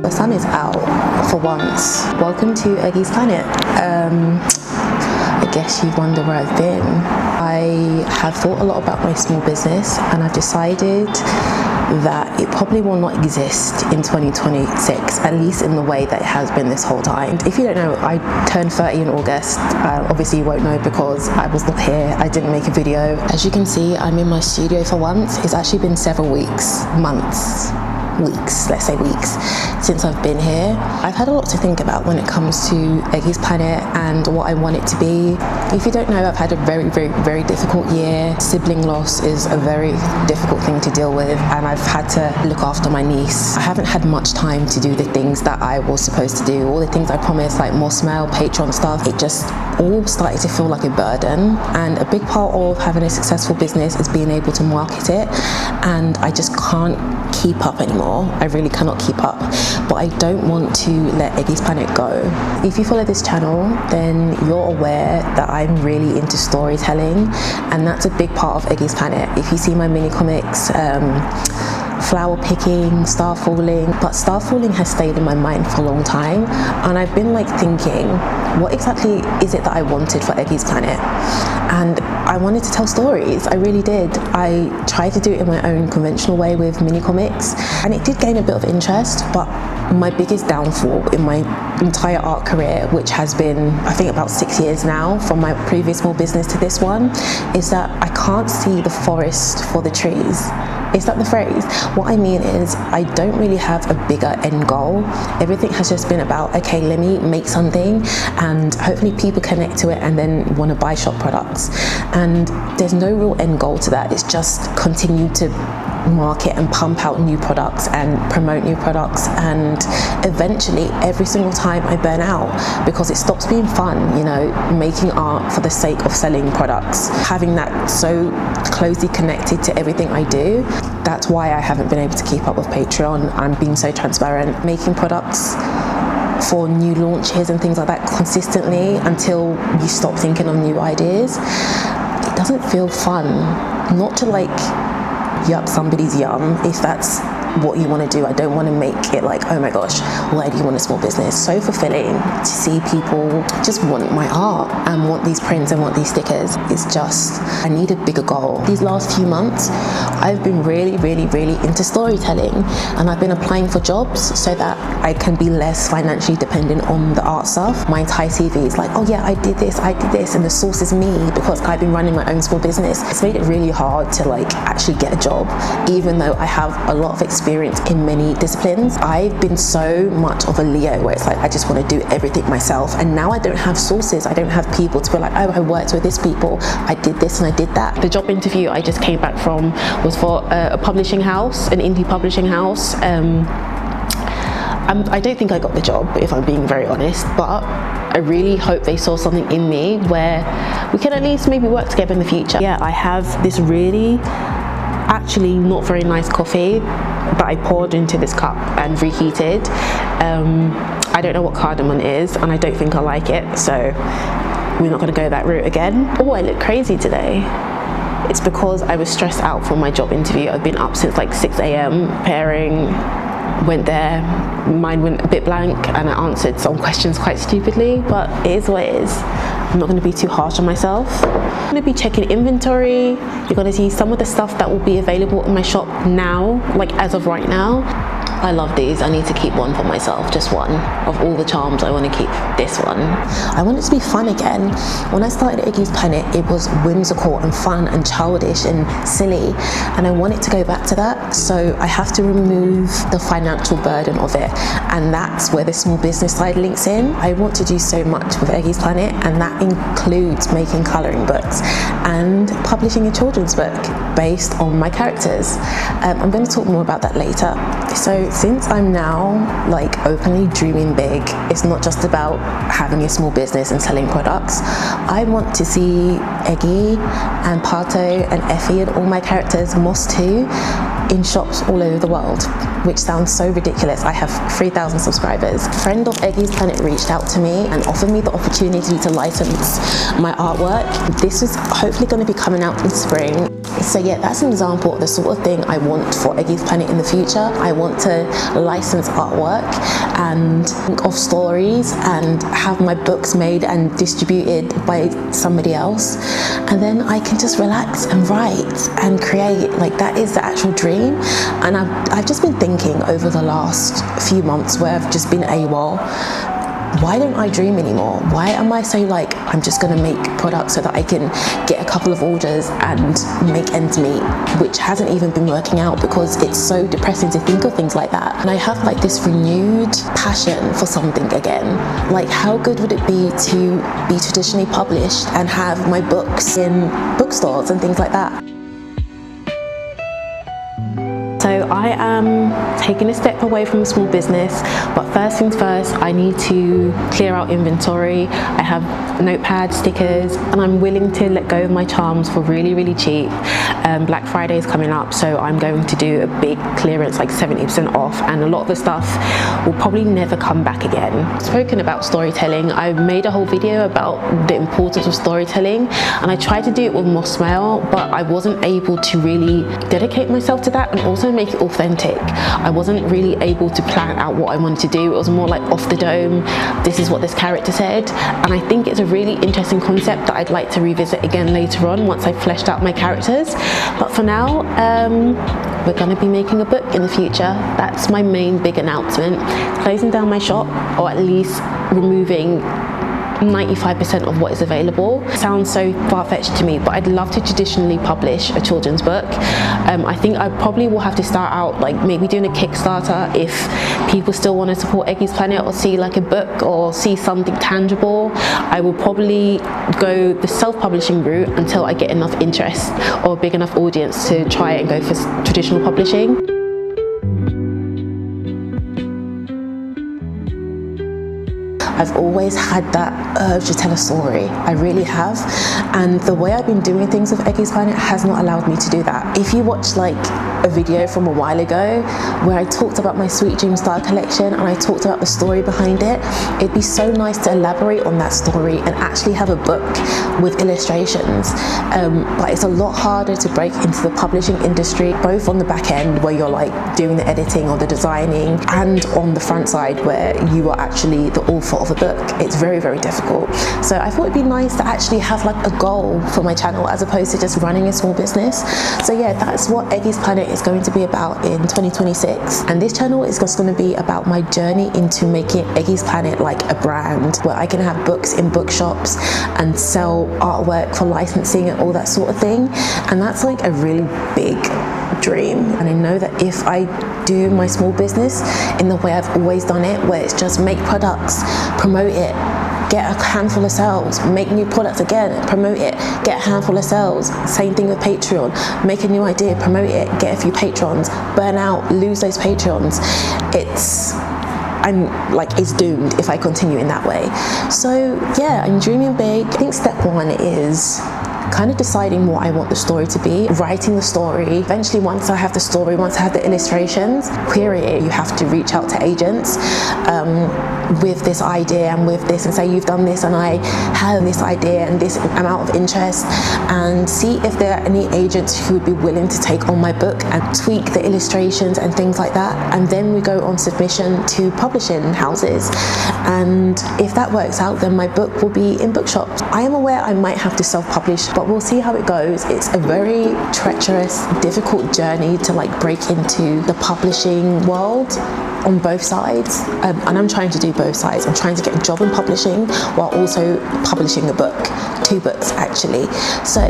The sun is out for once. Welcome to Eggys Planet. I guess you wonder where I've been. I have thought a lot about my small business and I've decided that it probably will not exist in 2026, at least in the way that it has been this whole time. If you don't know, I turned 30 in August. Obviously you won't know because I was not here, I didn't make a video. As you can see, I'm in my studio for once. It's actually been several weeks, months, let's say weeks, since I've been here. I've had a lot to think about when it comes to Eggys Planet and what I want it to be. If you don't know, I've had a very difficult year. Sibling loss is a very difficult thing to deal with, and I've had to look after my niece. I haven't had much time to do the things that I was supposed to do, all the things I promised, like more smell, Patreon stuff. It just all started to feel like a burden, and a big part of having a successful business is being able to market it, and I just can't keep up anymore. I really cannot keep up, but I don't want to let Eggys Planet go. If you follow this channel, then you're aware that I'm really into storytelling, and that's a big part of Eggys Planet. If you see my mini comics, flower picking, star falling, but star falling has stayed in my mind for a long time, and I've been like thinking, what exactly is it that I wanted for Eggys Planet? And I wanted to tell stories, I really did. I tried to do it in my own conventional way with mini comics, and it did gain a bit of interest, but my biggest downfall in my entire art career, which has been, I think, about 6 years now, from my previous small business to this one, is that I can't see the forest for the trees. Is that the phrase? What I mean is, I don't really have a bigger end goal. Everything has just been about, okay, let me make something and hopefully people connect to it and then want to buy shop products. And there's no real end goal to that. It's just continue to market and pump out new products and promote new products, and eventually every single time I burn out because it stops being fun, you know, making art for the sake of selling products, having that so closely connected to everything I do. That's why I haven't been able to keep up with Patreon. I'm being so transparent, making products for new launches and things like that consistently until you stop thinking of new ideas. It doesn't feel fun not to like yup somebody's yum if that's what you want to do. I don't want to make it like, oh my gosh, why do you want a small business? So fulfilling to see people just want my art and want these prints and want these stickers. It's just, I need a bigger goal. These last few months, I've been really into storytelling, and I've been applying for jobs so that I can be less financially dependent on the art stuff. My entire CV is like, oh yeah, I did this, and the source is me because I've been running my own small business. It's made it really hard to like actually get a job, even though I have a lot of experience in many disciplines. I've been so much of a Leo where it's like I just want to do everything myself, and now I don't have sources. I don't have people to be like, oh, I worked with this people, I did this and I did that. The job interview I just came back from was for a publishing house, an indie publishing house. I don't think I got the job, if I'm being very honest, but I really hope they saw something in me where we can at least maybe work together in the future. Yeah, I have this really actually not very nice coffee that I poured into this cup and reheated. I don't know what cardamom is, and I don't think I like it, so we're not going to go that route again. Oh, I look crazy today. It's because I was stressed out from my job interview. I've been up since like 6 a.m. preparing, went there, mind went a bit blank, and I answered some questions quite stupidly, but it is what it is. I'm not going to be too harsh on myself. I'm going to be checking inventory. You're going to see some of the stuff that will be available in my shop now, like as of right now. I love these. I need to keep one for myself, just one. Of all the charms, I want to keep this one. I want it to be fun again. When I started Eggys Planet, it was whimsical and fun and childish and silly, and I want it to go back to that. So I have to remove the financial burden of it, and that's where the small business side links in. I want to do so much with Eggys Planet, and that includes making colouring books and publishing a children's book based on my characters. I'm going to talk more about that later. So since I'm now like openly dreaming big, it's not just about having a small business and selling products. I want to see Eggy and Pato and Effie and all my characters, Moss too, in shops all over the world, which sounds so ridiculous. I have 3,000 subscribers. A friend of Eggys Planet reached out to me and offered me the opportunity to license my artwork. This is hopefully going to be coming out in spring. So yeah, that's an example of the sort of thing I want for Eggys Planet in the future. I want to license artwork and think of stories and have my books made and distributed by somebody else, and then I can just relax and write and create. Like, that is the actual dream. And I've just been thinking over the last few months where I've just been AWOL, why don't I dream anymore? Why am I so like, I'm just gonna make products so that I can get a couple of orders and make ends meet, which hasn't even been working out because it's so depressing to think of things like that. And I have like this renewed passion for something again. Like, how good would it be to be traditionally published and have my books in bookstores and things like that? So I am taking a step away from a small business, but first things first, I need to clear out inventory. I have notepad, stickers, and I'm willing to let go of my charms for really, really cheap. Black Friday is coming up, so I'm going to do a big clearance, like 70% off, and a lot of the stuff will probably never come back again. Spoken about storytelling, I made a whole video about the importance of storytelling, and I tried to do it with more smile, but I wasn't able to really dedicate myself to that and also make it authentic. I wasn't really able to plan out what I wanted to do. It was more like off the dome, this is what this character said, and I think it's a really interesting concept that I'd like to revisit again later on once I've fleshed out my characters. But for now, we're going to be making a book in the future. That's my main big announcement. Closing down my shop, or at least removing 95% of what is available. Sounds so far-fetched to me, but I'd love to traditionally publish a children's book. I think I probably will have to start out like maybe doing a Kickstarter if people still want to support Eggys Planet or see like a book or see something tangible. I will probably go the self-publishing route until I get enough interest or a big enough audience to try and go for traditional publishing. I've always had that urge to tell a story. I really have. And the way I've been doing things with Eggys Planet has not allowed me to do that. If you watch like a video from a while ago where I talked about my Sweet Dream Style collection and I talked about the story behind it, it'd be so nice to elaborate on that story and actually have a book with illustrations. But it's a lot harder to break into the publishing industry, both on the back end where you're like doing the editing or the designing, and on the front side where you are actually the author of a book. It's very, very difficult. So I thought it'd be nice to actually have like a goal for my channel as opposed to just running a small business. So yeah, that's what Eggys Planet is going to be about in 2026. And this channel is just going to be about my journey into making Eggys Planet like a brand where I can have books in bookshops and sell artwork for licensing and all that sort of thing. And that's like a really big dream. And I know that if I do my small business in the way I've always done it, where it's just make products, promote it, get a handful of sales, make new products again, promote it, get a handful of sales. Same thing with Patreon. Make a new idea, promote it, get a few patrons, burn out, lose those patrons. It's doomed if I continue in that way. So yeah, I'm dreaming big. I think step one is kind of deciding what I want the story to be, writing the story. Eventually, once I have the story, once I have the illustrations, query it. You have to reach out to agents with this idea and with this, and say you've done this and I have this idea and this amount of interest, and see if there are any agents who would be willing to take on my book and tweak the illustrations and things like that. And then we go on submission to publishing houses, and if that works out, then my book will be in bookshops. I am aware I might have to self-publish, but we'll see how it goes. It's a very treacherous, difficult journey to like break into the publishing world on both sides, and I'm trying to do both sides. I'm trying to get a job in publishing while also publishing a book, 2 books actually. So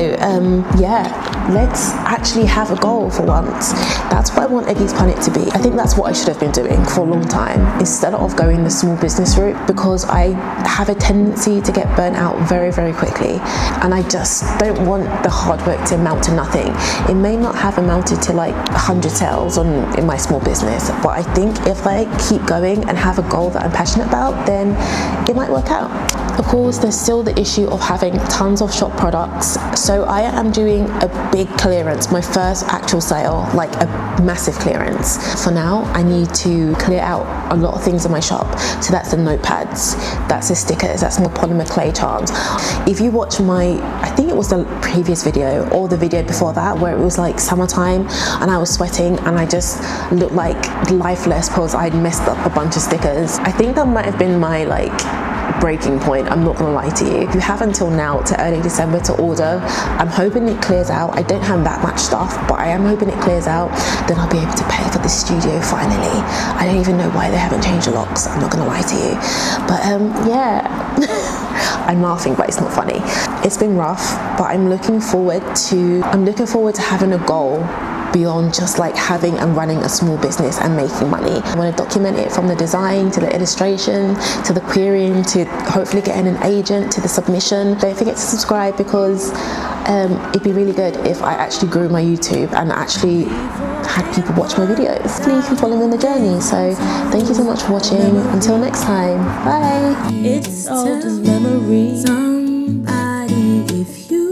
yeah, let's actually have a goal for once. That's what I want Eggys Planet to be. I think that's what I should have been doing for a long time instead of going the small business route, because I have a tendency to get burnt out very, very quickly, and I just don't want the hard work to amount to nothing. It may not have amounted to like 100 sales in my small business, but I think if I keep going and have a goal that I'm passionate about, then it might work out. Of course, there's still the issue of having tons of shop products. So I am doing a big clearance, my first actual sale, like a massive clearance. For now, I need to clear out a lot of things in my shop. So that's the notepads, that's the stickers, that's my polymer clay charms. If you watch my, I think it was the previous video or the video before that, where it was like summertime and I was sweating and I just looked like lifeless because I'd messed up a bunch of stickers. I think that might have been my like breaking point, I'm not gonna lie to you. You have until now to early December to order. I'm hoping it clears out. I don't have that much stuff, but I am hoping it clears out. Then I'll be able to pay for the studio finally. I don't even know why they haven't changed the locks, I'm not gonna lie to you. But yeah, I'm laughing, but it's not funny. It's been rough, but I'm looking forward to having a goal beyond just like having and running a small business and making money. I want to document it from the design to the illustration to the querying to hopefully getting an agent to the submission. Don't forget to subscribe because it'd be really good if I actually grew my YouTube and actually had people watch my videos. Hopefully you can follow me on the journey. So thank you so much for watching. Until next time, bye. It's all just memories. Somebody, if you